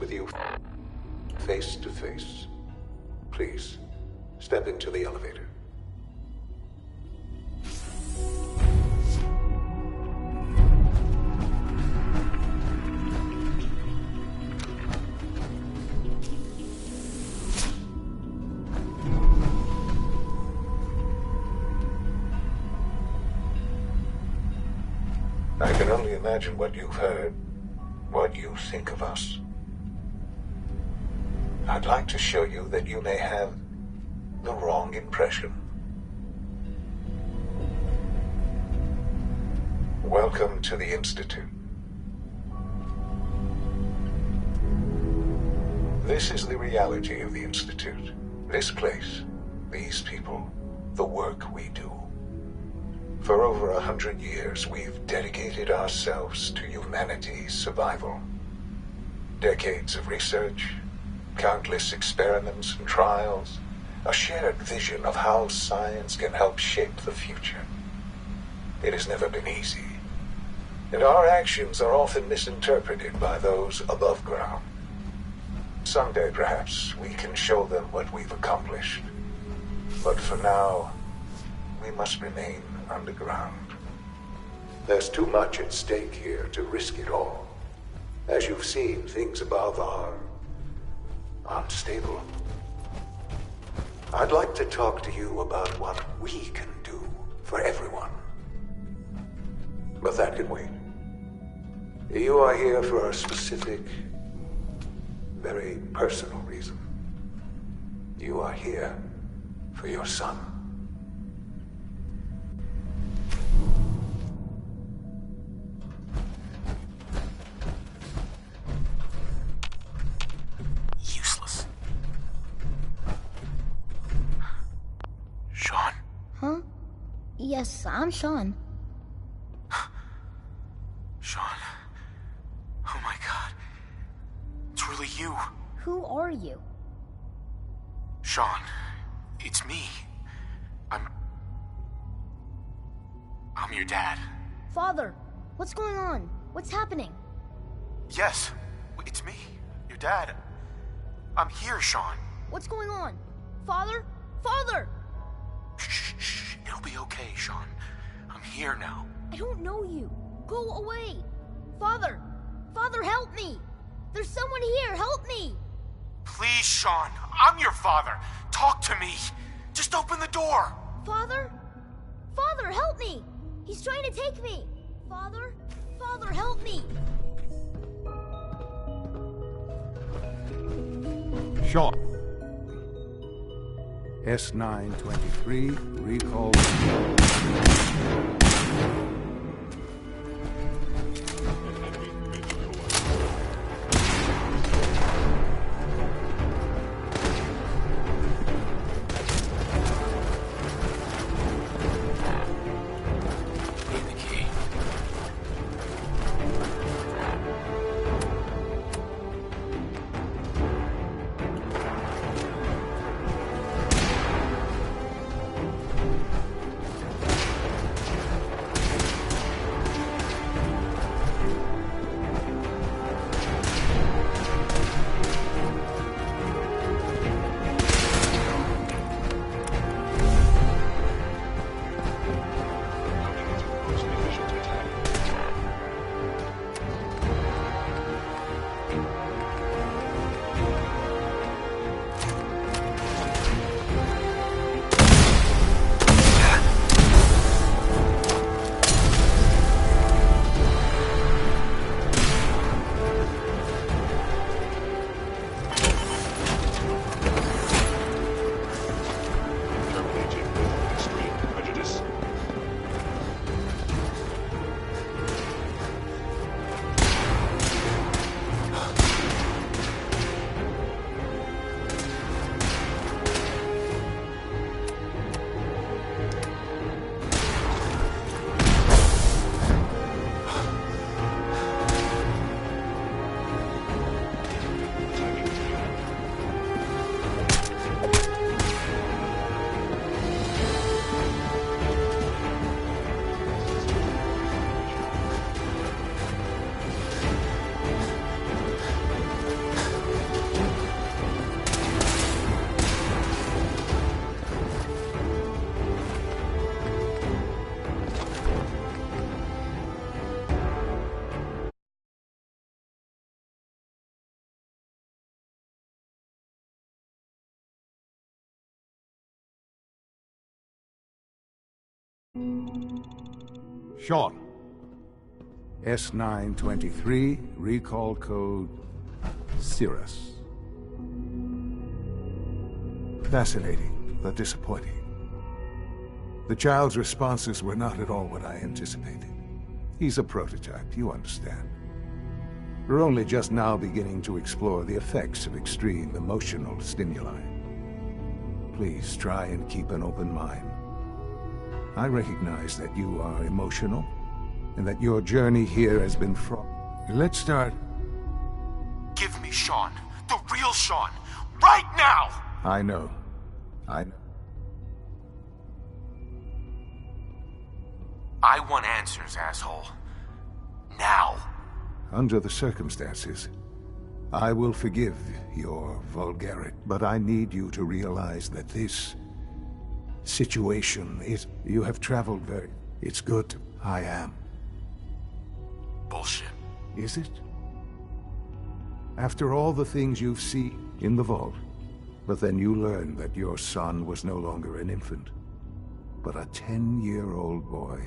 with you face to face. Please, step into the elevator. I can only imagine what you've heard, what you think of us. I'd like to show you that you may have the wrong impression. Welcome to the Institute. This is the reality of the Institute. This place, these people, the work we do. For over 100 years, we've dedicated ourselves to humanity's survival. Decades of research, countless experiments and trials, a shared vision of how science can help shape the future. It has never been easy, and our actions are often misinterpreted by those above ground. Someday, perhaps, we can show them what we've accomplished. But for now, we must remain underground. There's too much at stake here to risk it all. As you've seen, things above are unstable. I'd like to talk to you about what we can do for everyone. But that can wait. You are here for a specific, very personal reason. You are here for your son. Useless. Sean? Huh? Yes, I'm Sean. Sean. Oh my god. It's really you. Who are you? Sean, it's me. I'm your dad. Father, what's going on? What's happening? Yes, it's me, your dad. I'm here, Sean. What's going on? Father? Father! Shh. It'll be okay, Sean. I'm here now. I don't know you. Go away. Father! Father, help me! There's someone here, help me! Please, Sean. I'm your father. Talk to me. Just open the door. Father? Father, help me! He's trying to take me! Father? Father, help me! Sean. S923, recall. Need the key. Sean. S923, recall code Cirrus. Fascinating, but disappointing. The child's responses were not at all what I anticipated. He's a prototype, you understand. We're only just now beginning to explore the effects of extreme emotional stimuli. Please try and keep an open mind. I recognize that you are emotional, and that your journey here has been fraught. Let's start. Give me Sean. The real Sean. Right now! I know. I want answers, asshole. Now. Under the circumstances, I will forgive your vulgarity, but I need you to realize that this situation is... You have traveled very... It's good. I am. Bullshit. Is it? After all the things you've seen in the vault, but then you learned that your son was no longer an infant, but a 10-year-old boy.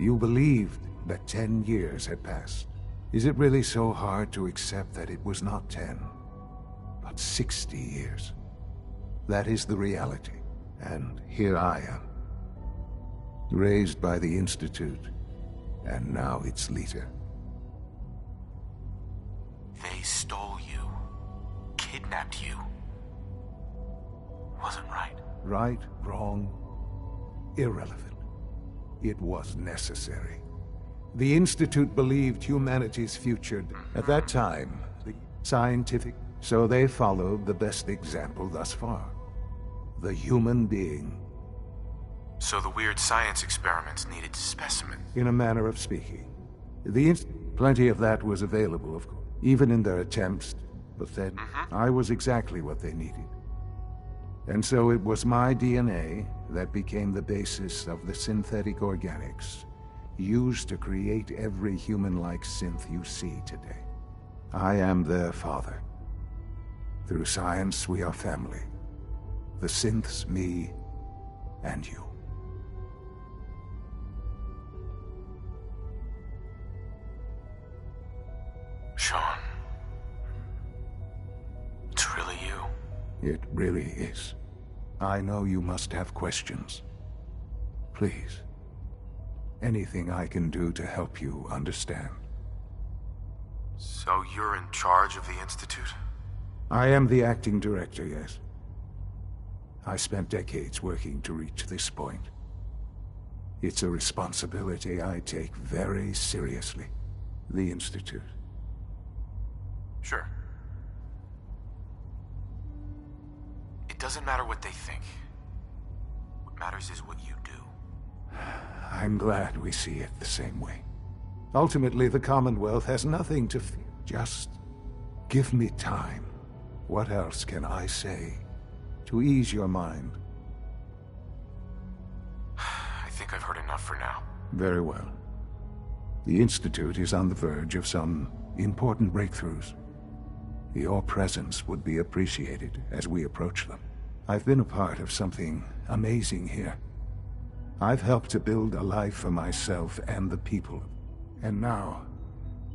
You believed that 10 years had passed. Is it really so hard to accept that it was not 10, but 60 years? That is the reality, and here I am. Raised by the Institute, and now its leader. They stole you. Kidnapped you. Wasn't right. Right, wrong, irrelevant. It was necessary. The Institute believed humanity's future. At that time, the scientific... So they followed the best example thus far. The human being. So the weird science experiments needed specimens. In a manner of speaking. Plenty of that was available, of course, even in their attempts. But then, I was exactly what they needed. And so it was my DNA that became the basis of the synthetic organics used to create every human-like synth you see today. I am their father. Through science, we are family. The synths, me, and you. Sean. It's really you. It really is. I know you must have questions. Please. Anything I can do to help you understand. So you're in charge of the Institute? I am the acting director, yes. I spent decades working to reach this point. It's a responsibility I take very seriously. The Institute. Sure. It doesn't matter what they think. What matters is what you do. I'm glad we see it the same way. Ultimately, the Commonwealth has nothing to fear. Just give me time. What else can I say to ease your mind? I think I've heard enough for now. Very well. The Institute is on the verge of some important breakthroughs. Your presence would be appreciated as we approach them. I've been a part of something amazing here. I've helped to build a life for myself and the people. And now,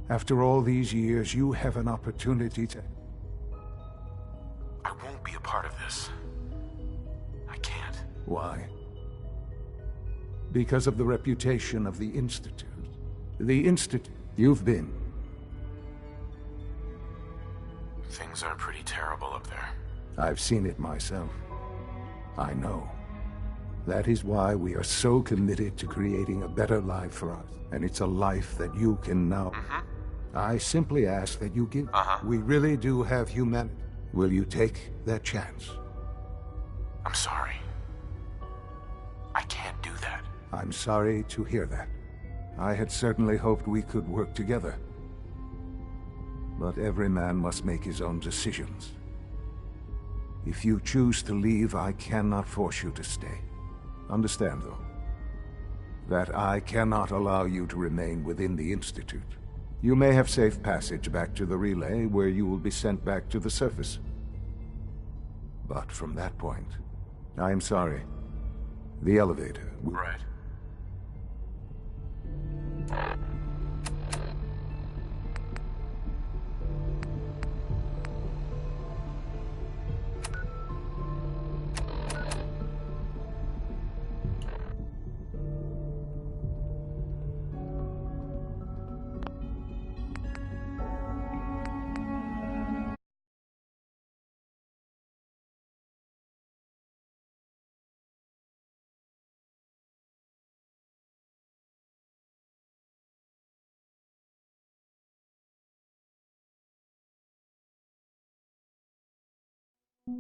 after all these years, you have an opportunity to... I won't be a part of this. I can't. Why? Because of the reputation of the Institute. The Institute you've been. Things are pretty terrible up there. I've seen it myself. I know. That is why we are so committed to creating a better life for us. And it's a life that you can now... I simply ask that you give... We really do have humanity. Will you take that chance? I'm sorry. I can't do that. I'm sorry to hear that. I had certainly hoped we could work together. But every man must make his own decisions. If you choose to leave, I cannot force you to stay. Understand, though, that I cannot allow you to remain within the Institute. You may have safe passage back to the relay, where you will be sent back to the surface. But from that point, I am sorry. The elevator... Right. Sean.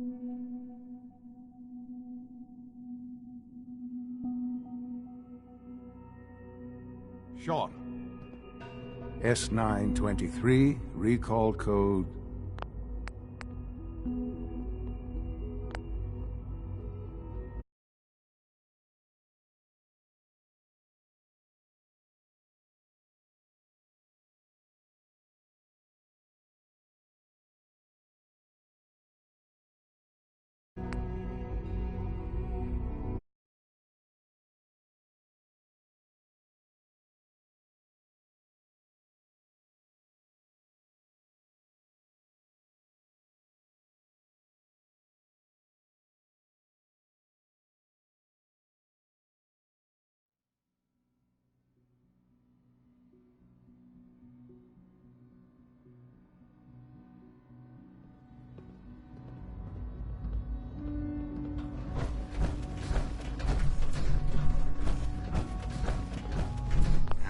S923, recall code...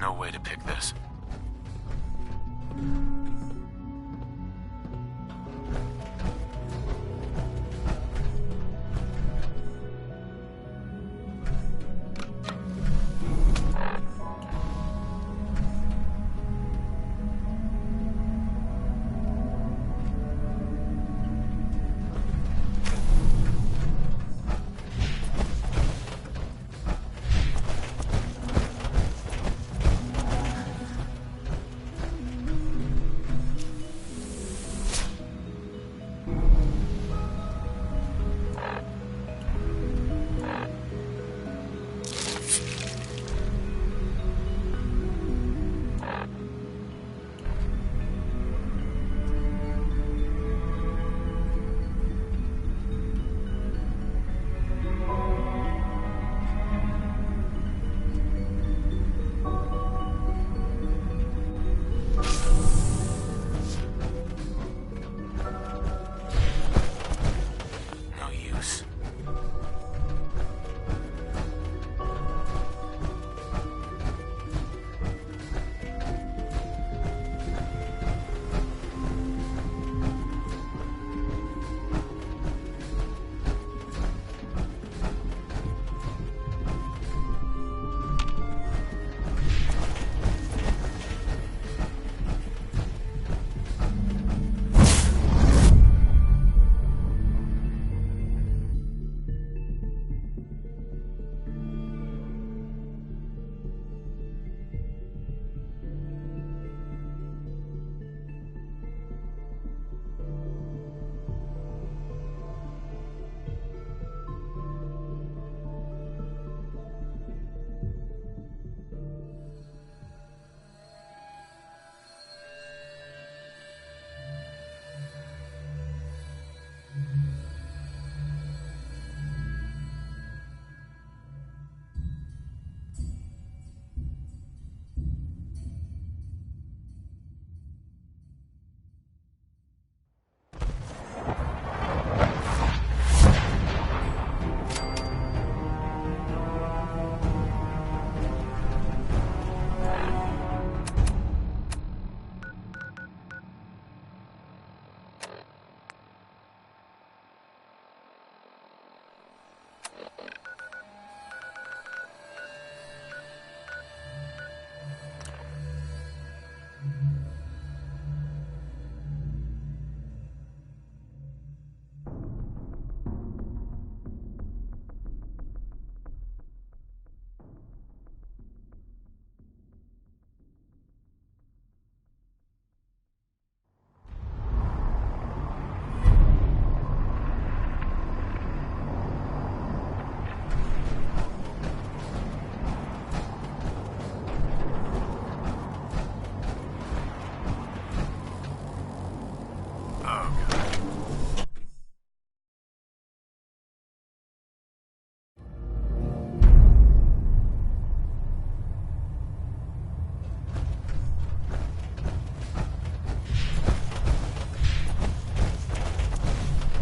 No way to pick this.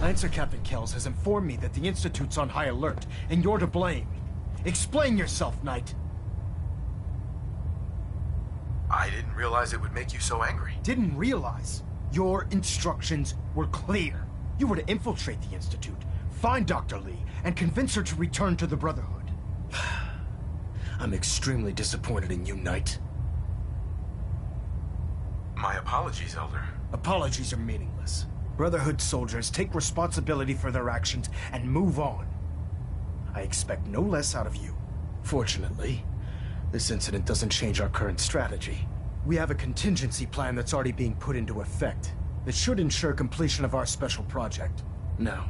Lancer Captain Kells has informed me that the Institute's on high alert, and you're to blame. Explain yourself, Knight. I didn't realize it would make you so angry. Didn't realize. Your instructions were clear. You were to infiltrate the Institute, find Dr. Lee, and convince her to return to the Brotherhood. I'm extremely disappointed in you, Knight. My apologies, Elder. Apologies are meaningless. Brotherhood soldiers take responsibility for their actions and move on. I expect no less out of you. Fortunately, this incident doesn't change our current strategy. We have a contingency plan that's already being put into effect that should ensure completion of our special project. Now,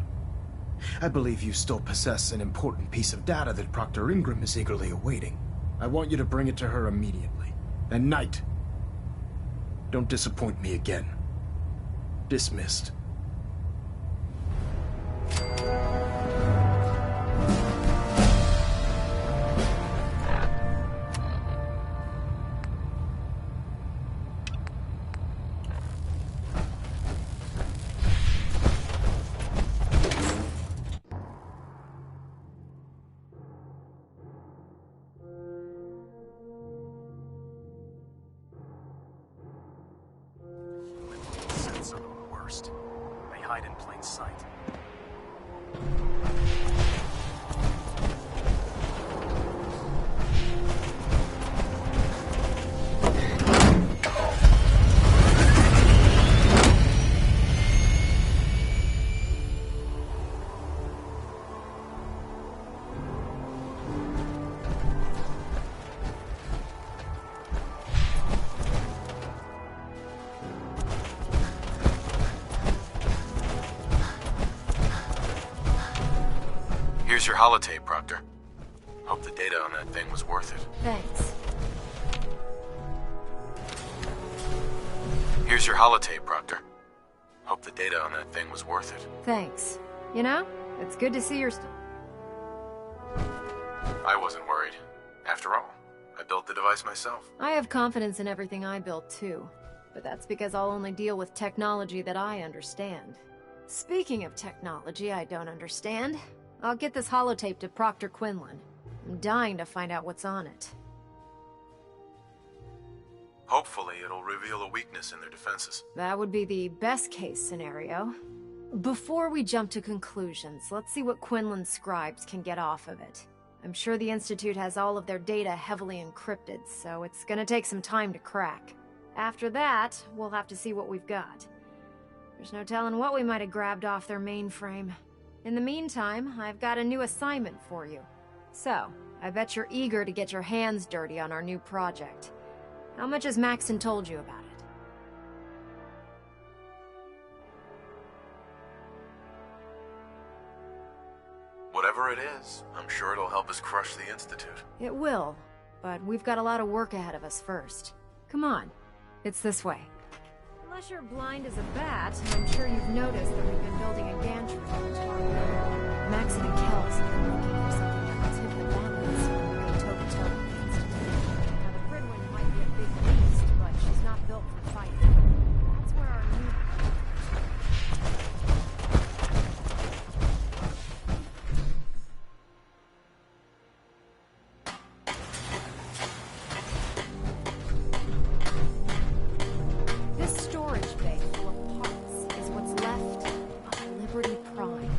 I believe you still possess an important piece of data that Proctor Ingram is eagerly awaiting. I want you to bring it to her immediately. And Knight, don't disappoint me again. Dismissed. Sets are the worst. They hide in plain sight. Here's your holotape, Proctor. Hope the data on that thing was worth it. Thanks. Here's your holotape, Proctor. Hope the data on that thing was worth it. Thanks. You know, it's good to see you're still... I wasn't worried. After all, I built the device myself. I have confidence in everything I built, too. But that's because I'll only deal with technology that I understand. Speaking of technology I don't understand, I'll get this holotape to Proctor Quinlan. I'm dying to find out what's on it. Hopefully, it'll reveal a weakness in their defenses. That would be the best-case scenario. Before we jump to conclusions, let's see what Quinlan's scribes can get off of it. I'm sure the Institute has all of their data heavily encrypted, so it's gonna take some time to crack. After that, we'll have to see what we've got. There's no telling what we might have grabbed off their mainframe. In the meantime, I've got a new assignment for you. So, I bet you're eager to get your hands dirty on our new project. How much has Maxon told you about it? Whatever it is, I'm sure it'll help us crush the Institute. It will, but we've got a lot of work ahead of us first. Come on, it's this way. Unless you're blind as a bat, I'm sure you've noticed that we've been building a gantry into our building. Maxon and Kells have been looking for something that will tip the balance when we're going toe-to-toe with the Institute. Now, the Pridwin might be a big beast, but she's not built for fighting. That's where our new... This storage bay full of parts is what's left of Liberty Prime.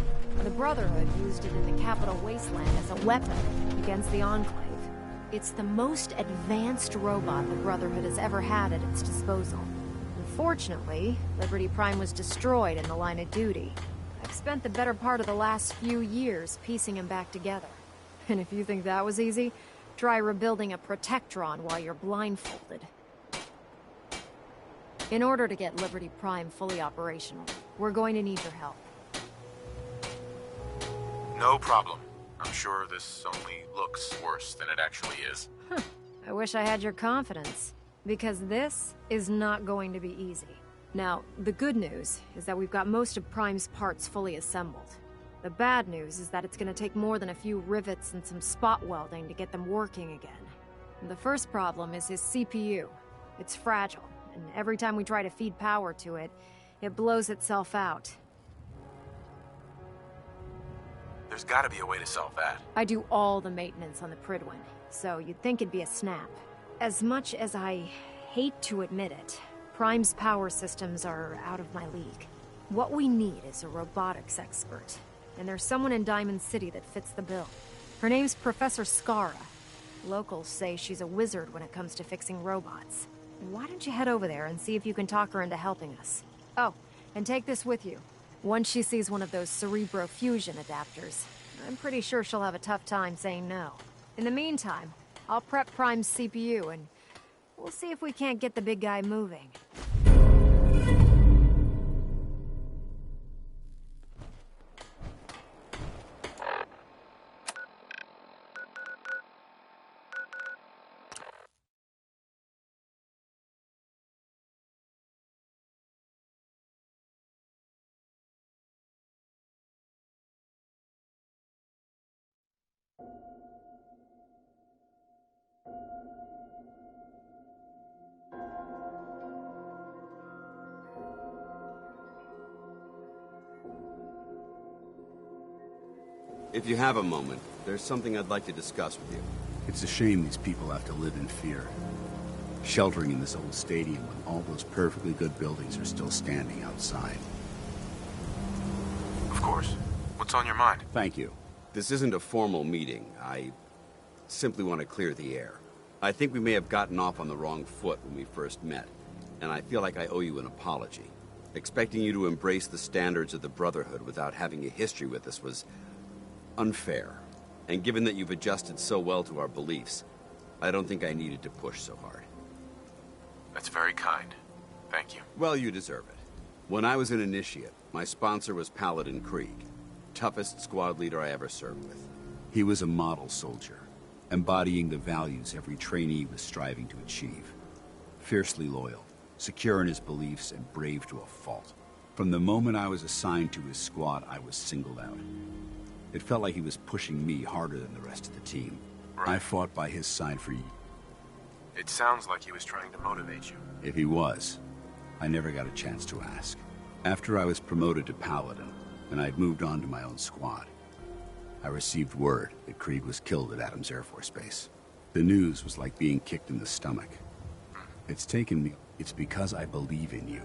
The Brotherhood used it in the Capital Wasteland as a weapon against the Enclave. It's the most advanced robot the Brotherhood has ever had at its disposal. Unfortunately, Liberty Prime was destroyed in the line of duty. I've spent the better part of the last few years piecing him back together. And if you think that was easy, try rebuilding a Protectron while you're blindfolded. In order to get Liberty Prime fully operational, we're going to need your help. No problem. I'm sure this only looks worse than it actually is. I wish I had your confidence, because this is not going to be easy. Now, the good news is that we've got most of Prime's parts fully assembled. The bad news is that it's going to take more than a few rivets and some spot welding to get them working again. And the first problem is his CPU. It's fragile, and every time we try to feed power to it, it blows itself out. There's gotta be a way to solve that. I do all the maintenance on the Pridwin, so you'd think it'd be a snap. As much as I hate to admit it, Prime's power systems are out of my league. What we need is a robotics expert. And there's someone in Diamond City that fits the bill. Her name's Professor Skara. Locals say she's a wizard when it comes to fixing robots. Why don't you head over there and see if you can talk her into helping us? Oh, and take this with you. Once she sees one of those Cerebro fusion adapters, I'm pretty sure she'll have a tough time saying no. In the meantime, I'll prep Prime's CPU and we'll see if we can't get the big guy moving. If you have a moment, there's something I'd like to discuss with you. It's a shame these people have to live in fear. Sheltering in this old stadium when all those perfectly good buildings are still standing outside. Of course. What's on your mind? Thank you. This isn't a formal meeting. I simply want to clear the air. I think we may have gotten off on the wrong foot when we first met, and I feel like I owe you an apology. Expecting you to embrace the standards of the Brotherhood without having a history with us was unfair. And given that you've adjusted so well to our beliefs, I don't think I needed to push so hard. That's very kind. Thank you. Well, you deserve it. When I was an initiate, my sponsor was Paladin Krieg, toughest squad leader I ever served with. He was a model soldier, embodying the values every trainee was striving to achieve. Fiercely loyal, secure in his beliefs, and brave to a fault. From the moment I was assigned to his squad, I was singled out. It felt like he was pushing me harder than the rest of the team. Right. I fought by his side for years. It sounds like he was trying to motivate you. If he was, I never got a chance to ask. After I was promoted to Paladin, and I'd moved on to my own squad, I received word that Krieg was killed at Adams Air Force Base. The news was like being kicked in the stomach. It's taken me. It's because I believe in you.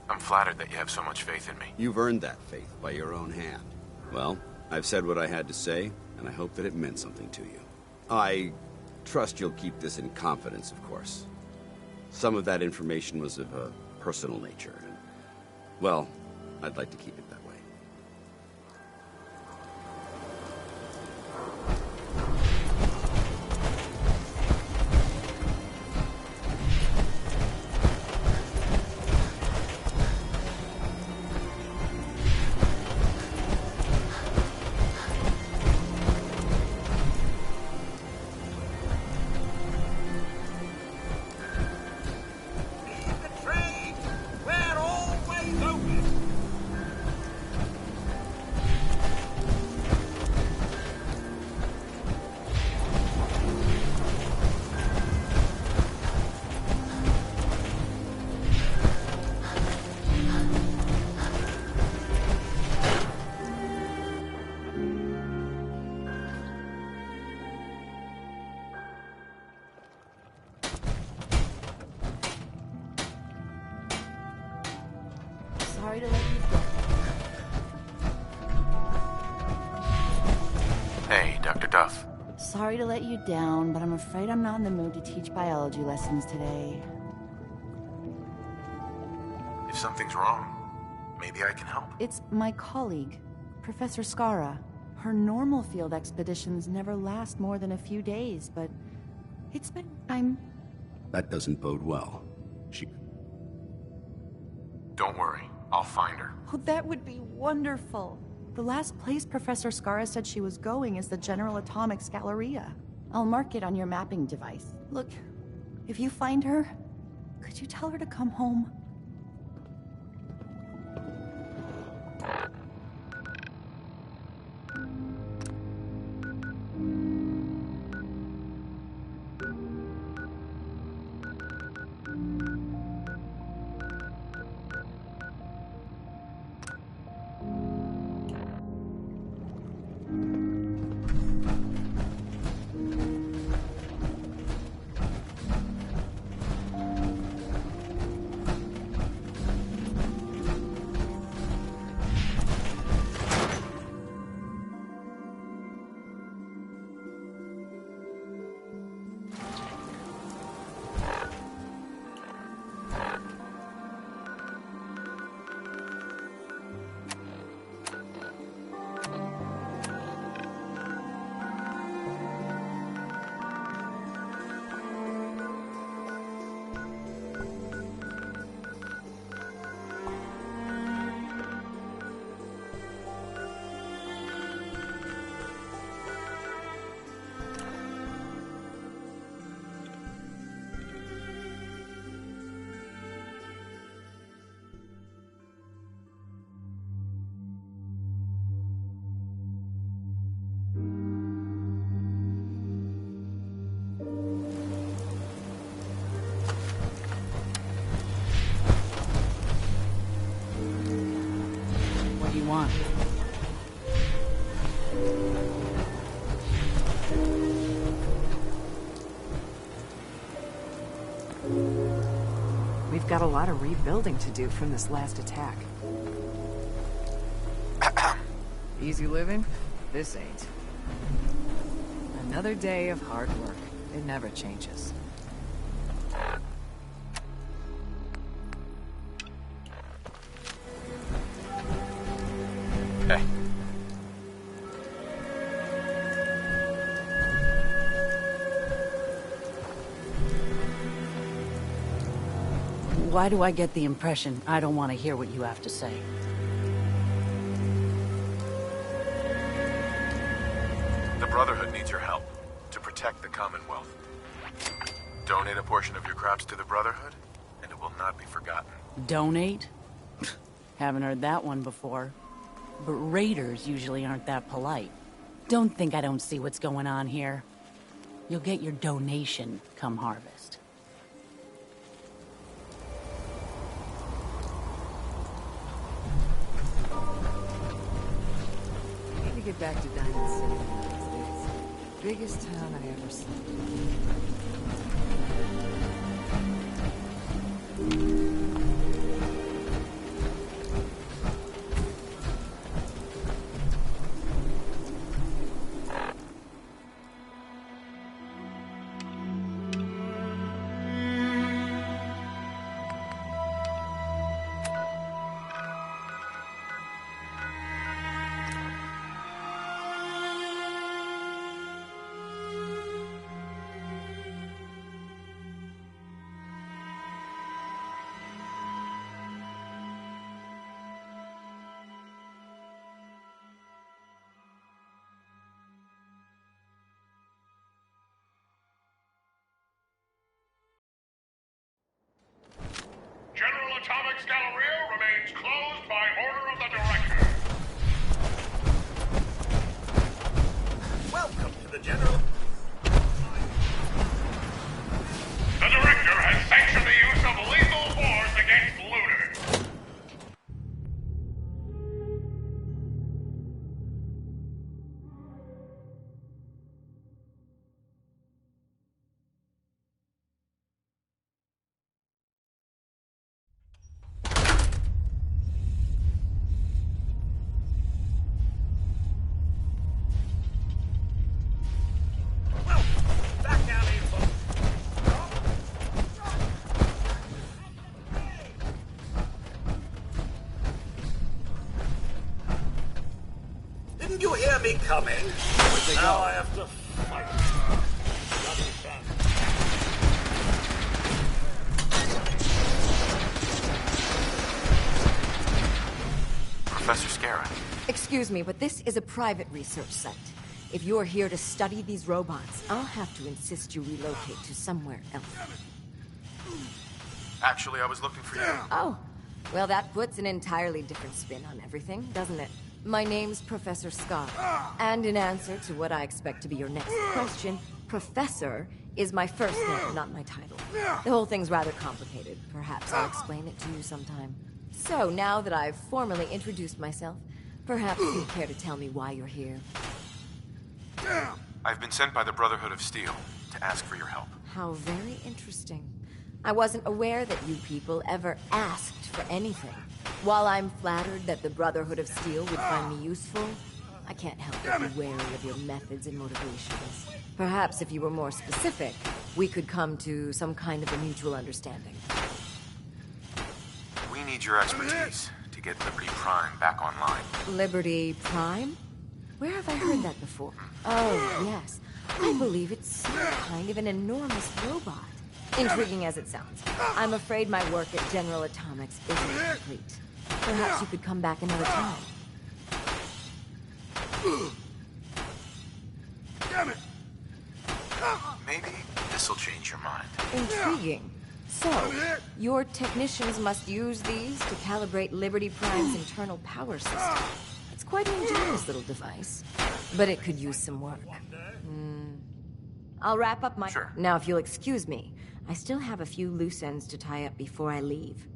I'm flattered that you have so much faith in me. You've earned that faith by your own hand. Well, I've said what I had to say, and I hope that it meant something to you. I trust you'll keep this in confidence, of course. Some of that information was of a personal nature, and, well, I'd like to keep it that way. Sorry to let you down. Hey, Dr. Duff. Sorry to let you down, but I'm afraid I'm not in the mood to teach biology lessons today. If something's wrong, maybe I can help. It's my colleague, Professor Skara. Her normal field expeditions never last more than a few days, but it's been... That doesn't bode well. Don't worry. I'll find her. Oh, that would be wonderful. The last place Professor Skara said she was going is the General Atomics Galleria. I'll mark it on your mapping device. Look, if you find her, could you tell her to come home? What do you want? We've got a lot of rebuilding to do from this last attack. Easy living? This ain't. Another day of hard work. It never changes. Hey. Why do I get the impression I don't want to hear what you have to say? The Brotherhood needs your help to protect the Commonwealth. Donate a portion of your crops to the Brotherhood, and it will not be forgotten. Donate? Haven't heard that one before. But raiders usually aren't that polite. Don't think I don't see what's going on here. You'll get your donation come harvest. I need to get back to Diamond City one of these days. Biggest town I ever saw. General Atomics Galleria remains closed by order of the Director. Welcome to the General... The Director has sanctioned the use of lethal force against looters. Didn't you hear me coming? Now I have to fight. Bloody fun. Professor Scarra. Excuse me, but this is a private research site. If you're here to study these robots, I'll have to insist you relocate to somewhere else. Actually, I was looking for you. Oh, well, that puts an entirely different spin on everything, doesn't it? My name's Professor Scarra, and in answer to what I expect to be your next question, Professor is my first name, not my title. The whole thing's rather complicated. Perhaps I'll explain it to you sometime. So, now that I've formally introduced myself, perhaps you'd care to tell me why you're here. I've been sent by the Brotherhood of Steel to ask for your help. How very interesting. I wasn't aware that you people ever asked for anything. While I'm flattered that the Brotherhood of Steel would find me useful, I can't help but be wary of your methods and motivations. Perhaps if you were more specific, we could come to some kind of a mutual understanding. We need your expertise to get Liberty Prime back online. Liberty Prime? Where have I heard that before? Oh, yes. I believe it's some kind of an enormous robot. Intriguing as it sounds. I'm afraid my work at General Atomics isn't complete. Perhaps you could come back another time. Damn it! Maybe this'll change your mind. Intriguing. So, your technicians must use these to calibrate Liberty Prime's internal power system. It's quite an ingenious little device, but it could use some work. I'll wrap up my... Sure. Now, if you'll excuse me, I still have a few loose ends to tie up before I leave.